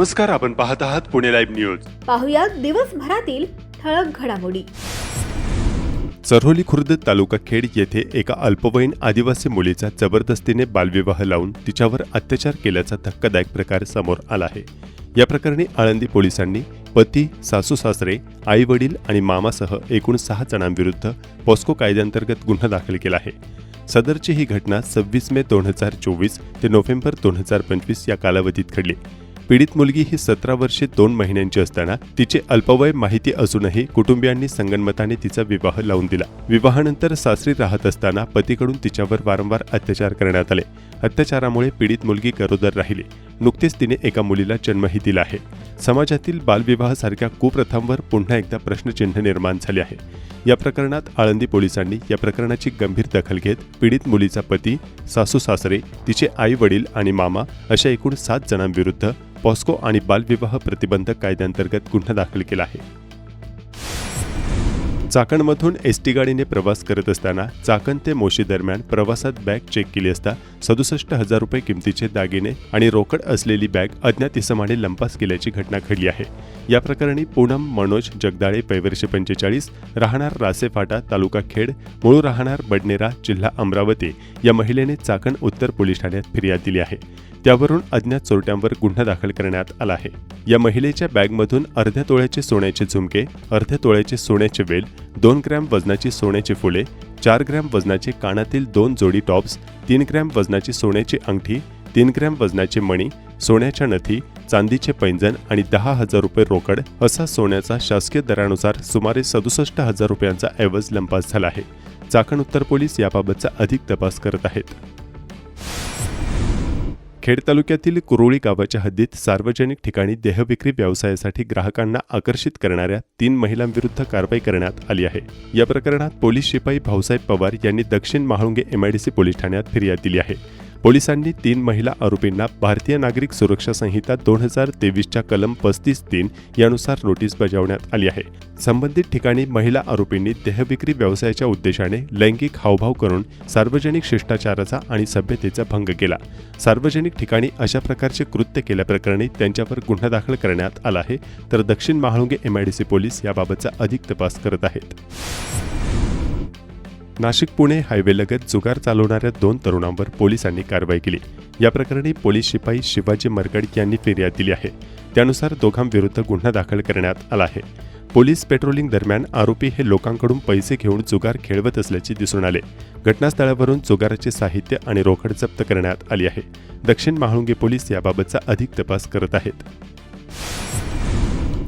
नमस्कार, आपण पाहत आहात पुणे लाईव्ह न्यूज. पाहुयात दिवसभरातील ठळक घडामोडी. चऱ्होली खुर्द तालुका खेड येथे एका अल्पवयीन आदिवासी मुलीचा जबरदस्तीने बालविवाह लावून तिच्यावर अत्याचार केल्याचा धक्कादायक प्रकार समोर आला आहे. या प्रकरणी आळंदी पोलिसांनी पती, सासू सासरे, आई वडील आणि मामासह एकूण 6 जणांविरुद्ध पॉस्को कायद्याअंतर्गत गुन्हा दाखल केला आहे. सदरची ही घटना 26 मे 2024 ते नोव्हेंबर 2025 या कालावधीत घडली. पीडित मुलगी ही 17 वर्षे 2 महिन्यांची असताना तिचे अल्पवय माहिती असूनही कुटुंबियांनी संगनमताने तिचा विवाह लावून दिला. विवाहानंतर सासरी राहत असताना पतीकडून तिच्यावर वारंवार अत्याचार करण्यात आले. अत्याचारामुळे पीडित मुलगी गरोदर राहिली. नुकतेच तिने एका मुलीला जन्मही दिला आहे. समाजातील बालविवाहासारख्या कुप्रथांवर पुन्हा एकदा प्रश्नचिन्ह निर्माण झाले आहे. या प्रकरणात आळंदी पोलिसांनी या प्रकरणाची गंभीर दखल घेत पीडित मुलीचा पती, सासू सासरे, तिचे आई वडील आणि मामा अशा एकूण 7 जणांविरुद्ध पॉस्को आणि बालविवाह प्रतिबंधक कायद्याअंतर्गत गुन्हा दाखल केला आहे. चाकणमधून एसटी गाडीने प्रवास करत असताना चाकण ते मोशी दरम्यान प्रवासात बॅग चेक केली असता 67,000 रुपये किमतीचे दागिने आणि रोकड असलेली बॅग अज्ञात इसमाने लंपास केल्याची घटना घडली आहे. या प्रकरणी पूनम मनोज जगदाळे, वय 45, राहणार रासेफाटा, तालुका खेड, मूळ राहणार बडनेरा, जिल्हा अमरावती या महिलेने चाकण उत्तर पोलीस ठाण्यात फिर्याद दिली आहे. त्यावरून अज्ञात चोरट्यांवर गुन्हा दाखल करण्यात आला आहे. या महिलेच्या बॅगमधून अर्ध्या तोळ्याचे सोन्याचे झुमके, अर्ध्या तोळ्याचे सोन्याचे वेल, 2 ग्रॅम वजनाची सोन्याची फुले, 4 ग्रॅम वजनाचे कानातील 2 जोडी टॉप्स, 3 ग्रॅम वजनाची सोन्याची अंगठी, 3 ग्रॅम वजनाचे मणी, सोन्याच्या नथी, चांदीचे पैंजण आणि 10,000 रुपये रोकड असा सोन्याचा शासकीय दरानुसार सुमारे 67,000 रुपयांचा ऐवज लंपास झाला आहे. चाकण उत्तर पोलीस याबाबतचा अधिक तपास करत आहेत. खेड तालुक्यातील कुरोळी गावाच्या हद्दीत सार्वजनिक ठिकाणी देहविक्री व्यवसायासाठी ग्राहकांना आकर्षित करणाऱ्या 3 महिलांविरुद्ध कारवाई करण्यात आली आहे. या प्रकरणात पोलीस शिपाई भाऊसाहेब पवार यांनी दक्षिण महाळुंगे MIDC पोलीस ठाण्यात फिर्याद दिली आहे. पोलिसांनी 3 महिला आरोपींना भारतीय नागरिक सुरक्षा संहिता 2023च्या कलम 35(3) यानुसार नोटीस बजावण्यात आली आहे. संबंधित ठिकाणी महिला आरोपींनी देहविक्री व्यवसायाच्या उद्देशाने लैंगिक हावभाव करून सार्वजनिक शिष्टाचाराचा आणि सभ्यतेचा भंग केला. सार्वजनिक ठिकाणी अशा प्रकारचे कृत्य केल्याप्रकरणी त्यांच्यावर गुन्हा दाखल करण्यात आला आहे. तर दक्षिण महाळुंगे MIDC पोलीस याबाबतचा अधिक तपास करत आहेत. नाशिक पुणे हायवेलगत जुगार चालवणाऱ्या 2 तरुणांवर पोलिसांनी कारवाई केली. या प्रकरणी पोलीस शिपाई शिवाजी मरकड यांनी फिर्याद दिली आहे. त्यानुसार दोघांविरुद्ध गुन्हा दाखल करण्यात आला आहे. पोलीस पेट्रोलिंग दरम्यान आरोपी हे लोकांकडून पैसे घेऊन जुगार खेळवत असल्याचे दिसून आले. घटनास्थळावरून जुगाराचे साहित्य आणि रोकड जप्त करण्यात आली आहे. दक्षिण महाळुंगे पोलीस याबाबतचा अधिक तपास करत आहेत.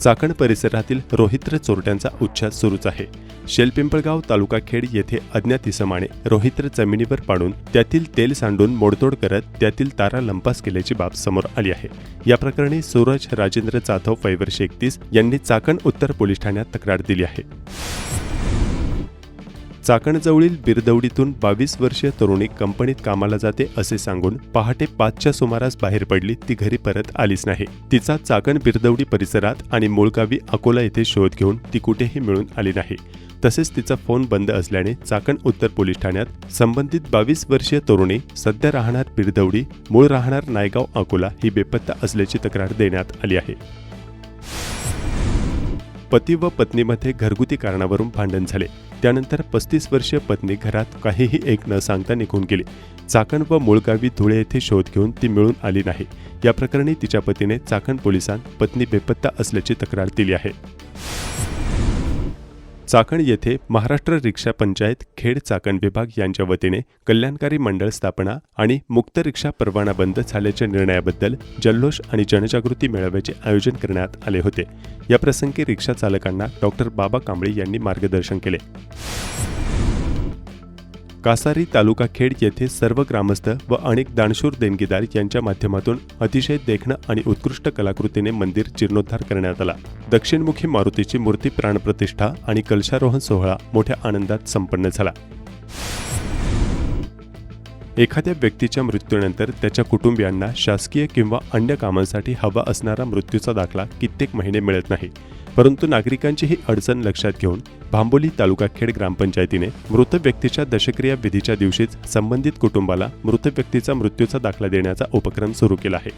चाकण परिसरातील रोहित्र चोरट्यांचा उच्छाद सुरूच आहे. शेलपिंपळगाव तालुका खेड येथे अज्ञात इसमाने रोहित्र जमिनीवर पाडून त्यातील तेल सांडून मोडतोड करत त्यातील तारा लंपास केल्याची बाब समोर आली आहे. या प्रकरणी सूरज राजेंद्र जाधव, वय 31 यांनी चाकण उत्तर पोलीस ठाण्यात तक्रार दिली आहे. चाकणजवळील बिरदवडीतून 22 वर्षीय तरुणी कंपनीत कामाला जाते असे सांगून पहाटे 5च्या सुमारास बाहेर पडली. ती घरी परत आलीच नाही. तिचा चाकण बिरदवडी परिसरात आणि मूळगावी अकोला येथे शोध घेऊन ती कुठेही मिळून आली नाही. तसेच तिचा फोन बंद असल्याने चाकण उत्तर पोलीस ठाण्यात संबंधित 22 वर्षीय तरुणी सध्या राहणार बिरदवडी, मूळ राहणार नायगाव अकोला ही बेपत्ता असल्याची तक्रार देण्यात आली आहे. पती व पत्नीमध्ये घरगुती कारणावरून भांडण झाले. त्यानंतर 35 वर्षीय पत्नी घरात काहीही एक न सांगता निघून गेली. चाकण व मूळगावी धुळे येथे शोध घेऊन ती मिळून आली नाही. या प्रकरणी तिच्या पतीने चाकण पोलिसांत पत्नी बेपत्ता असल्याची तक्रार दिली आहे. चाकण येथे महाराष्ट्र रिक्षा पंचायत खेड चाकण विभाग यांच्या वतीने कल्याणकारी मंडळ स्थापना आणि मुक्त रिक्षा परवाना बंद झाल्याच्या निर्णयाबद्दल जल्लोष आणि जनजागृती मेळाव्याचे आयोजन करण्यात आले होते. या प्रसंगी रिक्षा चालकांना डॉक्टर बाबा कांबळे यांनी मार्गदर्शन केले. कासारी तालुका खेड येथे सर्व ग्रामस्थ व अनेक दानशूर देणगीदार यांच्या माध्यमातून अतिशय देखणं आणि उत्कृष्ट कलाकृतीने मंदिर जीर्णोद्धार करण्यात आला. दक्षिणमुखी मारुतीची मूर्ती प्राणप्रतिष्ठा आणि कलशारोहण सोहळा मोठ्या आनंदात संपन्न झाला. एखाद्या व्यक्तीच्या मृत्यूनंतर त्याच्या कुटुंबियांना शासकीय किंवा अन्य कामांसाठी हवा असणारा मृत्यूचा दाखला कित्येक महिने मिळत नाही. परंतु नागरिकांची ही अडचण लक्षात घेऊन भांबोली तालुका खेड ग्रामपंचायतीने मृत व्यक्तीच्या दशक्रिया विधीच्या दिवशीच संबंधित कुटुंबाला मृत व्यक्तीचा मृत्यूचा दाखला देण्याचा उपक्रम सुरू केला आहे.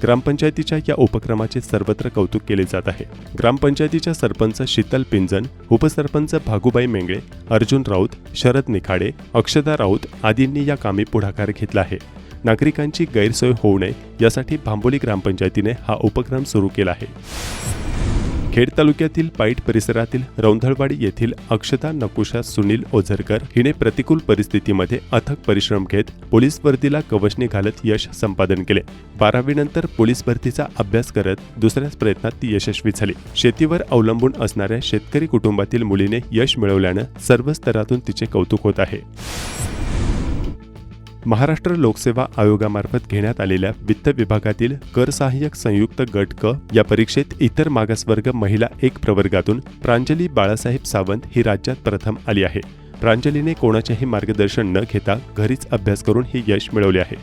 ग्रामपंचायतीच्या या उपक्रमाचे सर्वत्र कौतुक केले जात आहे. ग्रामपंचायतीच्या सरपंच शीतल पिंजन, उपसरपंच भागुबाई मेंगळे, अर्जुन राऊत, शरद निखाडे, अक्षदा राऊत आदींनी या कामी पुढाकार घेतला आहे. नागरिकांची गैरसोय होऊ नये यासाठी भांबोली ग्रामपंचायतीने हा उपक्रम सुरू केला आहे. खेड तालुक्यातील पाईट परिसरातील रौंधळवाडी येथील अक्षता नकुशा सुनील ओझरकर हिने प्रतिकूल परिस्थितीमध्ये अथक परिश्रम घेत पोलीस भरतीला कवचणी घालत यश संपादन केले. 12वी नंतर पोलीस भरतीचा अभ्यास करत दुसऱ्याच प्रयत्नात ती यशस्वी झाली. शेतीवर अवलंबून असणाऱ्या शेतकरी कुटुंबातील मुलीने यश मिळवल्यानं सर्व स्तरातून तिचे कौतुक होत आहे. महाराष्ट्र लोकसेवा आयोगामार्फत घेण्यात आलेल्या वित्त विभागातील कर सहाय्यक संयुक्त गट क या परीक्षेत इतर मागासवर्ग महिला 1 प्रवर्गातून प्रांजली बाळासाहेब सावंत ही राज्यात प्रथम आली आहे. प्रांजलीने कोणाचेही मार्गदर्शन न घेता घरीच अभ्यास करून हे यश मिळवले आहे.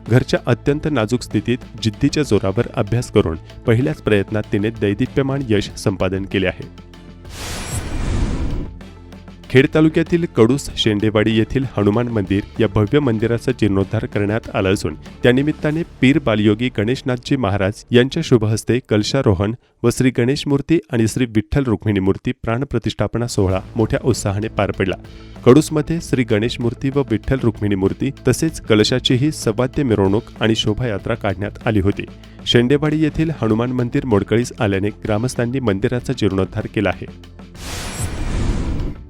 घरच्या अत्यंत नाजूक स्थितीत जिद्दीच्या जोरावर अभ्यास करून पहिल्याच प्रयत्नात तिने दैदिप्यमान यश संपादन केले आहे. खेड तालुक्यातील कडूस शेंडेवाडी येथील हनुमान मंदिर या भव्य मंदिराचा जीर्णोद्धार करण्यात आला असून त्यानिमित्ताने पीर बालयोगी गणेशनाथजी महाराज यांच्या शुभहस्ते कलशारोहण व श्री गणेश मूर्ती आणि श्री विठ्ठल रुक्मिणी मूर्ती प्राणप्रतिष्ठापना सोहळा मोठ्या उत्साहाने पार पडला. कडूसमध्ये श्री गणेश मूर्ती व विठ्ठल रुक्मिणी मूर्ती तसेच कलशाचीही सवाद्य मिरवणूक आणि शोभायात्रा काढण्यात आली होती. शेंडेवाडी येथील हनुमान मंदिर मोडकळीस आल्याने ग्रामस्थांनी मंदिराचा जीर्णोद्धार केला आहे.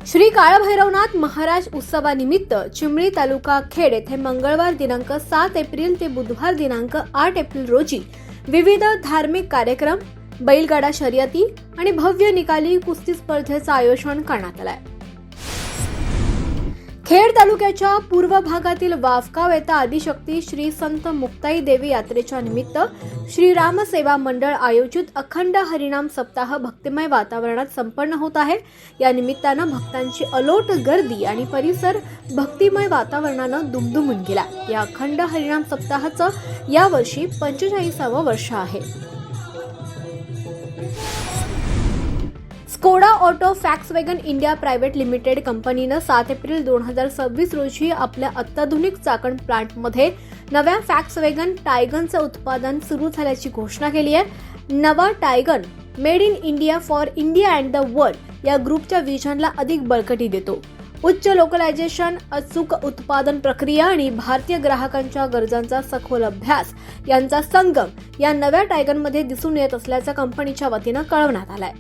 श्री काळभैरवनाथ महाराज उत्सवानिमित्त चिमणी तालुका खेड येथे मंगळवार दिनांक 7 एप्रिल ते बुधवार दिनांक 8 एप्रिल रोजी विविध धार्मिक कार्यक्रम, बैलगाडा शर्यती आणि भव्य निकाली कुस्ती स्पर्धेचं आयोजन करण्यात आलं आहे. खेड तालुक्याच्या पूर्व भागातील वाफगाव येथे आदिशक्ती श्री संत मुक्ताई देवी यात्रेच्या निमित्त श्री राम सेवा मंडळ आयोजित अखंड हरिनाम सप्ताह भक्तिमय वातावरणात संपन्न होत आहे. या निमित्तानं भक्तांची अलोट गर्दी आणि परिसर भक्तिमय वातावरणानं दुमदुमून गेला. या अखंड हरिनाम सप्ताहाचं यावर्षी 45वे वर्ष आहे. Skoda Auto Volkswagen India private limited कंपनीनं 7 एप्रिल 2026 रोजी आपल्या अत्याधुनिक चाकण प्लांटमध्ये नव्या फॅक्सवॅगन टायगनचं उत्पादन सुरू झाल्याची घोषणा केली आहे. नवा Taigun made in India for India and the world या ग्रुपच्या विजनला अधिक बळकटी देतो. उच्च लोकलायझेशन, अचूक उत्पादन प्रक्रिया आणि भारतीय ग्राहकांच्या गरजांचा सखोल अभ्यास यांचा संगम या नव्या टायगनमध्ये दिसून येत असल्याचं कंपनीच्या वतीनं कळवण्यात आलंय.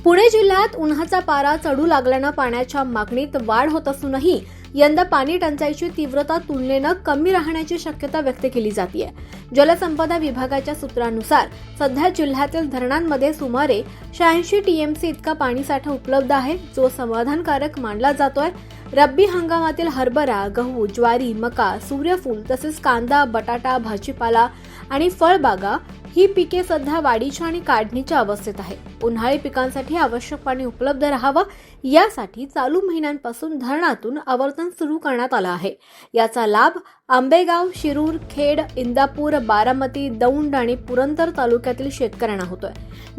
पुणे जिल्ह्यात उन्हाचा पारा चढू लागल्यानं पाण्याच्या मागणीत वाढ होत असूनही यंदा पाणी टंचाईची तीव्रता तुलनेनं कमी राहण्याची शक्यता व्यक्त केली जाते. जलसंपदा विभागाच्या सूत्रानुसार सध्या जिल्ह्यातील धरणांमध्ये सुमारे 86 टीएमसी इतका पाणीसाठा उपलब्ध आहे, जो समाधानकारक मानला जातोय. रब्बी हंगामातील हरभरा, गहू, ज्वारी, मका, सूर्यफूल तसेच कांदा, बटाटा, भाजीपाला आणि फळबागा ही पिके सध्या वाढीच्या आणि काढणीच्या अवस्थेत आहे. उन्हाळी पिकांसाठी आवश्यक पाणी उपलब्ध राहावं यासाठी चालू महिन्यांपासून धरणातून आवर्तन सुरू करण्यात आलं आहे. याचा लाभ आंबेगाव, शिरूर, खेड, इंदापूर, बारामती, दौंड आणि पुरंदर तालुक्यातील शेतकऱ्यांना होतोय.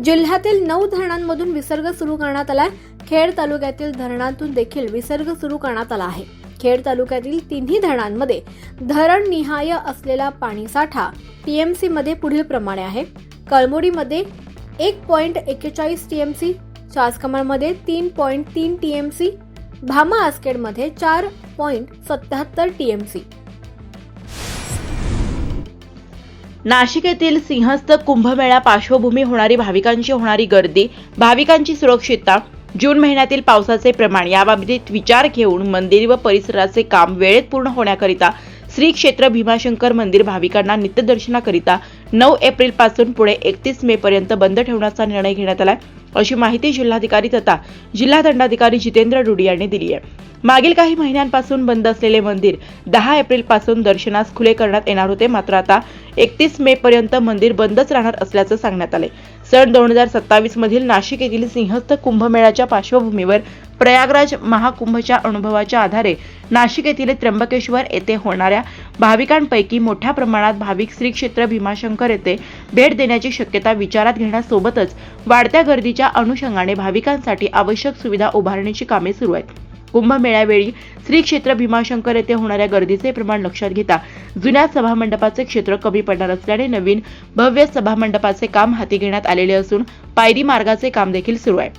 जिल्ह्यातील 9 धरणांमधून विसर्ग सुरू करण्यात आलाय. खेड तालुक्यातील धरणातून देखील विसर्ग सुरू करण्यात आला आहे. खेड तालुक्यातील 3ही धरणांमध्ये धरण निहाय असलेला पाणीसाठा टीएमसी मध्ये पुढील प्रमाणे आहे. कळमोडीमध्ये 1.41 टीएमसी, चासकमळमध्ये 3.3 टीएमसी, भामा आसखेडमध्ये 4.77 टीएमसी. नाशिक येथील सिंहस्थ कुंभमेळा पार्श्वभूमी होणारी भाविकांची होणारी गर्दी, भाविकांची सुरक्षितता, जून महिन्यातील पावसाचे प्रमाण याबाबतीत विचार घेऊन मंदिर व परिसराचे काम वेळेत पूर्ण होण्याकरिता श्री क्षेत्र भीमाशंकर मंदिर भाविकांना नित्यदर्शनाकरिता 9 एप्रिल पासून पुढे 31 मे पर्यंत बंद ठेवण्याचा निर्णय घेण्यात आलाय, अशी माहिती जिल्हाधिकारी तथा जिल्हा दंडाधिकारी जितेंद्र रुडी यांनी दिली आहे. मागील काही महिन्यांपासून बंद असलेले मंदिर 10 एप्रिल पासून दर्शनास खुले करण्यात येणार होते, मात्र आता 31 मे पर्यंत मंदिर बंदच राहणार असल्याचं सांगण्यात आले. सन 2027 मधील नाशिक येथील सिंहस्थ कुंभमेळ्याच्या पार्श्वभूमीवर प्रयागराज महाकुंभच्या अनुभवाच्या आधारे नाशिक येथील त्र्यंबकेश्वर येथे होणाऱ्या भाविकांपैकी मोठ्या प्रमाणात भाविक श्री क्षेत्र भीमाशंकर येथे भेट देण्याची शक्यता विचारात घेण्यासोबतच वाढत्या गर्दीच्या अनुषंगाने भाविकांसाठी आवश्यक सुविधा उभारण्याची कामे सुरू आहेत. कुंभमेळ्यावेळी श्री क्षेत्र भीमाशंकर येथे होणाऱ्या गर्दीचे प्रमाण लक्षात घेता जुन्या सभामंडपाचे क्षेत्र कमी पडणार असल्याने नवीन भव्य सभामंडपाचे काम हाती घेण्यात आलेले असून पायरी मार्गाचे काम देखील सुरू आहे.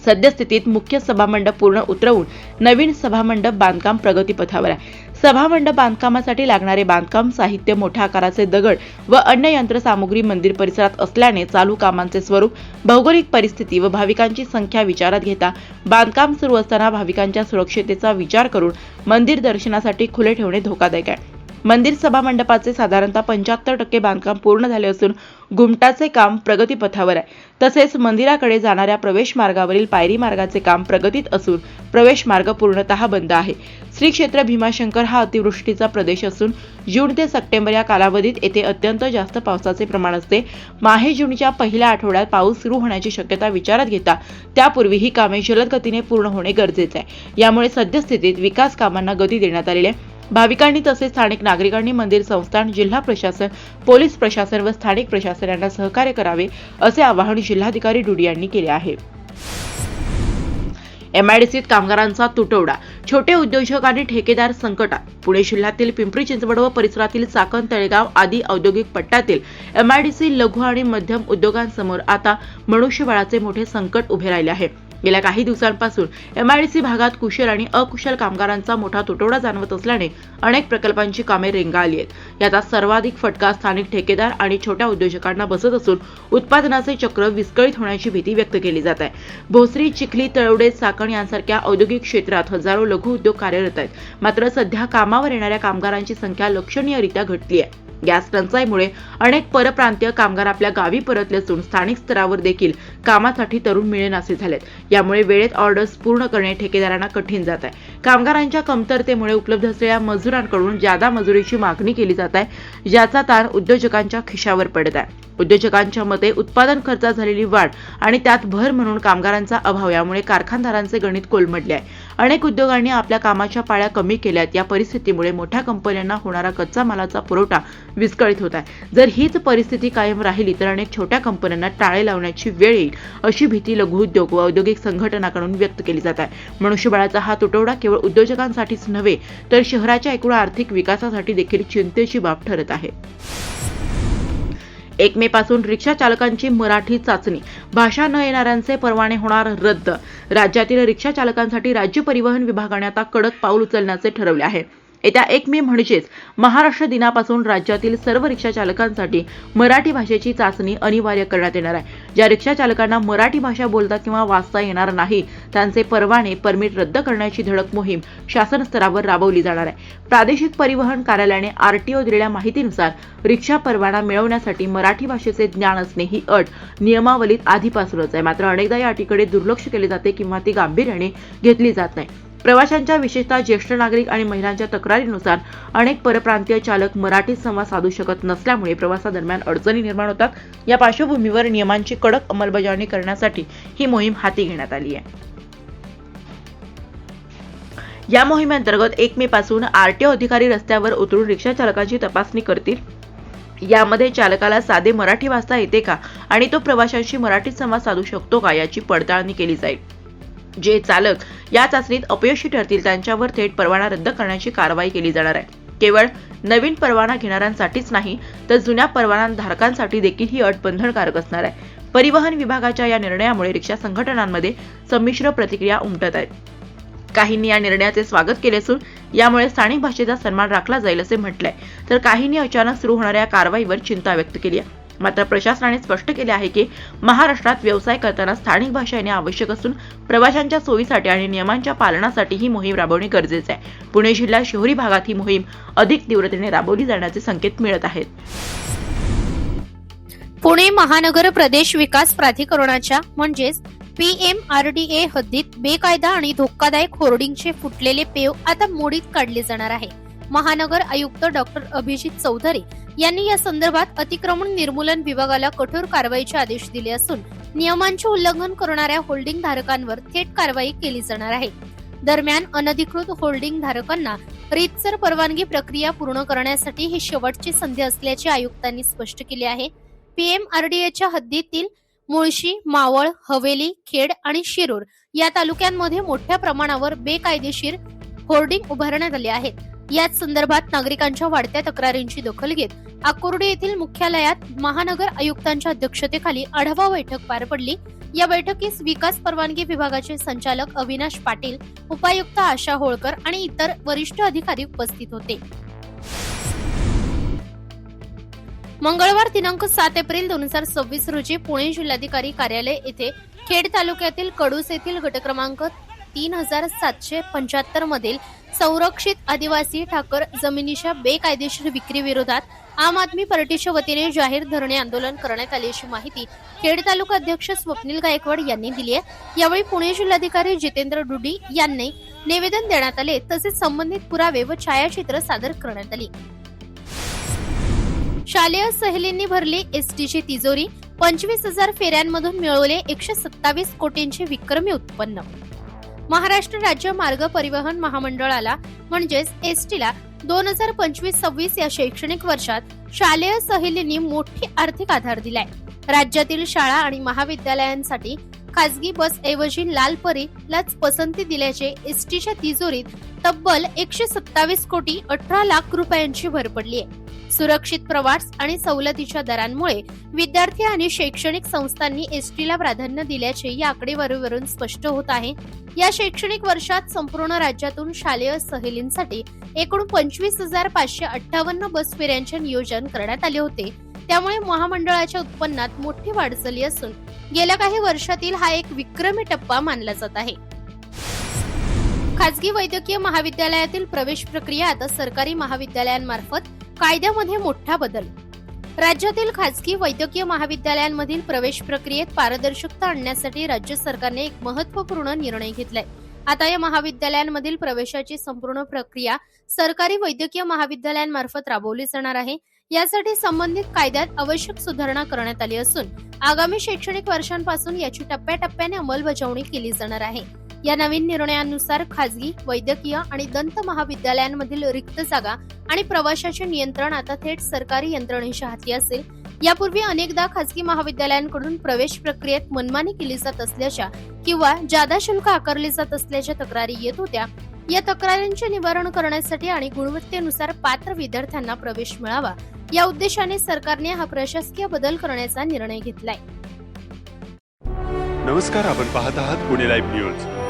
सद्यस्थितीत मुख्य सभामंडप पूर्ण उतरवून नवीन सभामंडप बांधकाम प्रगतीपथावर आहे. सभामंडप बांधकामासाठी लागणारे बांधकाम साहित्य, मोठ्या आकाराचे दगड व अन्य यंत्रसामुग्री मंदिर परिसरात असल्याने चालू कामांचे स्वरूप, भौगोलिक परिस्थिती व भाविकांची संख्या विचारात घेता बांधकाम सुरू असताना भाविकांच्या सुरक्षिततेचा विचार करून मंदिर दर्शनासाठी खुले ठेवणे धोकादायक आहे. मंदिर सभामंडपाचे साधारणतः 75% बांधकाम पूर्ण झाले असून घुमटाचे काम प्रगतीपथावर आहे. तसेच मंदिराकडे जाणाऱ्या प्रवेश मार्गावरील पायरी मार्गाचे काम प्रगतीत असून प्रवेश मार्ग पूर्णतः बंद आहे. श्री क्षेत्र भीमाशंकर हा अतिवृष्टीचा प्रदेश असून जून ते सप्टेंबर या कालावधीत येथे अत्यंत जास्त पावसाचे प्रमाण असते. माहे-जूनच्या पहिल्या आठवड्यात पाऊस सुरू होण्याची शक्यता विचारात घेता त्यापूर्वी ही कामे जलद गतीने पूर्ण होणे गरजेचे आहे. यामुळे सद्यस्थितीत विकास कामांना गती देण्यात आलेली आहे. भाविकांनी तसेच स्थानिक नागरिकांनी मंदिर संस्थान, जिल्हा प्रशासन, पोलीस प्रशासन व स्थानिक प्रशासन यांना सहकार्य करावे असे आवाहन जिल्हाधिकारी डुडी यांनी केले आहे. एमआयडीसीत कामगारांचा तुटवडा, छोटे उद्योजक आणि ठेकेदार संकटात. पुणे जिल्ह्यातील पिंपरी चिंचवड व परिसरातील चाकण, तळेगाव आदी औद्योगिक पट्ट्यातील एमआयडीसी लघु आणि मध्यम उद्योगांसमोर आता मनुष्यबळाचे मोठे संकट उभे राहिले आहे. गेल्या काही दिवसांपासून एमआयडीसी भागात कुशल आणि अकुशल कामगारांचा मोठा तुटवडा जाणवत असल्याने अनेक प्रकल्पांची कामे रेंगाळली आहेत. याचा सर्वाधिक फटका स्थानिक ठेकेदार आणि छोट्या उद्योजकांना बसत असून उत्पादनाचे चक्र विस्कळीत होण्याची भीती व्यक्त केली जात आहे. भोसरी, चिखली, तळवडे, चाकण यांसारख्या औद्योगिक क्षेत्रात हजारो लघु उद्योग कार्यरत आहेत. मात्र सध्या कामावर येणाऱ्या कामगारांची संख्या लक्षणीयरित्या घटली आहे. गॅस टंचाईमुळे अनेक परप्रांतीय कामगार आपल्या गावी परतले असून स्थानिक स्तरावर देखील कामासाठी तरुण मिळेनासे झालेत. यामुळे वेळेत ऑर्डर्स पूर्ण करणे ठेकेदारांना कठीण जात आहे. कामगारांच्या कमतरतेमुळे उपलब्ध असलेल्या मजुरांकडून जादा मजुरीची मागणी केली जात आहे, ज्याचा ताण उद्योजकांच्या खिशावर पडत आहे. उद्योजकांच्या मते उत्पादन खर्चात झालेली वाढ आणि त्यात भर म्हणून कामगारांचा अभाव यामुळे कारखानदारांचे गणित कोलमडले आहे. अनेक उद्योगांनी आपल्या कामाच्या पाळ्या कमी केल्यात. या परिस्थितीमुळे मोठ्या कंपन्यांना होणारा कच्चा मालाचा पुरवठा विस्कळीत होत आहे. जर हीच परिस्थिती कायम राहिली तर अनेक छोट्या कंपन्यांना टाळे लावण्याची वेळ येईल अशी भीती लघु उद्योग व औद्योगिक संघटनांकडून व्यक्त केली जात आहे. मनुष्यबळाचा हा तुटवडा केवळ उद्योजकांसाठीच नव्हे तर शहराच्या एकूण आर्थिक विकासासाठी देखील चिंतेची बाब ठरत आहे. 1 मे पासून रिक्षा चालकांची मराठी चाचणी, भाषा न येणाऱ्यांचे परवाने होणार रद्द. राज्यातील रिक्षा चालकांसाठी राज्य परिवहन विभागाने आता कडक पाऊल उचलण्याचे ठरवले आहे. येत्या 1 मे म्हणजेच महाराष्ट्र दिनापासून राज्यातील सर्व रिक्षा चालकांसाठी मराठी भाषेची चाचणी अनिवार्य करण्यात येणार आहे. ज्या रिक्षा चालकांना मराठी भाषा बोलता किंवा वाचता येणार नाही त्यांचे परवाने, परमिट रद्द करण्याची धडक मोहीम शासन स्तरावर राबवली जाणार आहे. प्रादेशिक परिवहन कार्यालयाने आरटीओ दिलेल्या माहितीनुसार रिक्षा परवाना मिळवण्यासाठी मराठी भाषेचे ज्ञान असणे ही अट नियमावलीत आधीपासूनच आहे. मात्र अनेकदा या अटीकडे दुर्लक्ष केले जाते किंवा ती गांभीर्याने घेतली जात नाही. प्रवाशांच्या, विशेषतः ज्येष्ठ नागरिक आणि महिलांच्या तक्रारीनुसार अनेक परप्रांतीय चालक मराठीत संवाद साधू शकत नसल्यामुळे प्रवासादरम्यान अडचणी निर्माण होतात. या पार्श्वभूमीवर नियमांची कडक अंमलबजावणी करण्यासाठी ही मोहीम हाती घेण्यात आली आहे. या मोहिमेअंतर्गत 1 मे पासून आरटीओ अधिकारी रस्त्यावर उतरून रिक्षा चालकांची तपासणी करतील. यामध्ये चालकाला साधे मराठी वाचता येते का आणि तो प्रवाशांशी मराठीत संवाद साधू शकतो का याची पडताळणी केली जाईल. जे चालक या चाचणीत अपयशी ठरतील त्यांच्यावर थेट परवाना रद्द करण्याची कारवाई केली जाणार आहे. केवळ नवीन परवाना घेणाऱ्यांसाठीच नाही तर जुन्या परवानाधारकांसाठी देखील ही अट बंधनकारक असणार आहे. परिवहन विभागाच्या या निर्णयामुळे रिक्षा संघटनांमध्ये संमिश्र प्रतिक्रिया उमटत आहेत. काहींनी या निर्णयाचे स्वागत केले असून यामुळे स्थानिक भाषेचा सन्मान राखला जाईल असे म्हटलंय, तर काहींनी अचानक सुरू होणाऱ्या कारवाईवर चिंता व्यक्त केली आहे. मात्र प्रशासनाने स्पष्ट केले आहे की महाराष्ट्रात व्यवसाय करताना स्थानिक भाषा येणे आवश्यक असून प्रवाशांच्या सोयीसाठी आणि नियमांच्या पालनासाठी ही मोहीम राबवणे गरजेचे आहे. पुणे जिल्ह्यात शहरी भागात ही मोहीम अधिक तीव्रतेने राबवली जाण्याचे संकेत मिळत आहेत. पुणे महानगर प्रदेश विकास प्राधिकरणाच्या म्हणजेच PMRDA हद्दीत बेकायदा आणि धोकादायक होर्डिंगचे फुटलेले पेव आता मोडीत काढले जाणार आहे. महानगर आयुक्त डॉक्टर अभिजित चौधरी यांनी या संदर्भात अतिक्रमण निर्मूलन विभागाला कठोर कारवाईचे आदेश दिले असून नियमांचे उल्लंघन करणाऱ्या होल्डिंग धारकांवर थेट कारवाई केली जाणार आहे. दरम्यान अनधिकृत होल्डिंग धारकांना रीतसर परवानगी प्रक्रिया पूर्ण करण्यासाठी ही शेवटची संधी असल्याचे आयुक्तांनी स्पष्ट केले आहे. PMRDAच्या हद्दीतील मुळशी, मावळ, हवेली, खेड आणि शिरूर या तालुक्यांमध्ये मोठ्या प्रमाणावर बेकायदेशीर होर्डिंग उभारण्यात आले आहेत. याच संदर्भात नागरिकांच्या वाढत्या तक्रारींची दखल घेत आकुर्डी येथील मुख्यालयात महानगर आयुक्तांच्या अध्यक्षतेखाली आढावा बैठक पार पडली। या बैठकीस विकास परवानगी विभागाचे संचालक अविनाश पाटील, उपायुक्त आशा होळकर आणि इतर वरिष्ठ अधिकारी उपस्थित होते। मंगळवार दिनांक 7 एप्रिल 2026 रोजी पुणे जिल्हाधिकारी कार्यालय येथे खेड तालुक्यातील कडूस येथील गट क्रमांक 3775 मधील संरक्षित आदिवासी ठाकर जमिनीच्या बेकायदेशीर विक्री विरोधात आम आदमी पार्टीच्या वतीने जाहीर धरणे आंदोलन करण्यात आल्याची माहिती खेड तालुका अध्यक्ष स्वप्नील गायकवाड यांनी दिली आहे। यावेळी पुणे जिल्हाधिकारी जितेंद्र डुडी यांनी निवेदन देण्यात आले, तसेच संबंधित पुरावे व छायाचित्र सादर करण्यात आली। शालेय सहलींनी भरली एसटीची तिजोरी, 25,000 फेऱ्यांमधून मिळवले 127 कोटींचे विक्रमी उत्पन्न। महाराष्ट्र राज्य मार्ग परिवहन महामंडळाला म्हणजेच एसटीला 2025-26 या शैक्षणिक वर्षात शालेय सहलींनी मोठी आर्थिक आधार दिलाय। राज्यातील शाळा आणि महाविद्यालयांसाठी खासगी बस ऐवजी लाल परीलाच पसंती दिल्याचे एसटीच्या तिजोरीत तब्बल 127 कोटी 18 लाख रुपयांची भर पडली आहे। सुरक्षित प्रवास आणि सवलतीच्या दरांमुळे विद्यार्थी आणि शैक्षणिक संस्थांनी एसटीला प्राधान्य दिल्याचे या आकडेवारीवरून स्पष्ट होत आहे। या शैक्षणिक वर्षात संपूर्ण राज्यातून शालेय सहलींसाठी एकूण 25,558 बस फेऱ्यांचे नियोजन करण्यात आले होते। त्यामुळे महामंडळाच्या उत्पन्नात मोठी वाढ झाली असून गेल्या काही वर्षातील हा एक विक्रमी टप्पा मानला जात आहे। खासगी वैद्यकीय महाविद्यालयातील प्रवेश प्रक्रिया आता सरकारी महाविद्यालयांमार्फत कायद्यामध्ये मोठा बदल। राज्यातील खासगी वैद्यकीय महाविद्यालयांमधील प्रवेश प्रक्रियेत पारदर्शकता आणण्यासाठी राज्य सरकारने एक महत्त्वपूर्ण निर्णय घेतलाय। आता या महाविद्यालयांमधील प्रवेशाची संपूर्ण प्रक्रिया सरकारी वैद्यकीय महाविद्यालयांमार्फत राबवली जाणार आहे। यासाठी संबंधित कायद्यात आवश्यक सुधारणा करण्यात आली असून आगामी शैक्षणिक वर्षांपासून याची टप्प्याटप्प्याने अंमलबजावणी केली जाणार आहे। या नवीन निर्णयानुसार खासगी वैद्यकीय आणि दंत महाविद्यालयांमधील रिक्त जागा आणि प्रवाशाचे नियंत्रण आता थेट सरकारी यंत्रणेच्या हाती असेल। यापूर्वी अनेकदा खासगी महाविद्यालयांकडून प्रवेश प्रक्रियेत मनमानी केली जात असल्याच्या किंवा जादा शुल्क आकारले जात असल्याच्या तक्रारी येत होत्या। या तक्रारींचे निवारण करण्यासाठी आणि गुणवत्तेनुसार पात्र विद्यार्थ्यांना प्रवेश मिळावा या उद्देशाने सरकारने हा प्रशासकीय बदल करण्याचा निर्णय घेतलाय। नमस्कार, आपण पाहत आहात पुणे लाईव्ह न्यूज।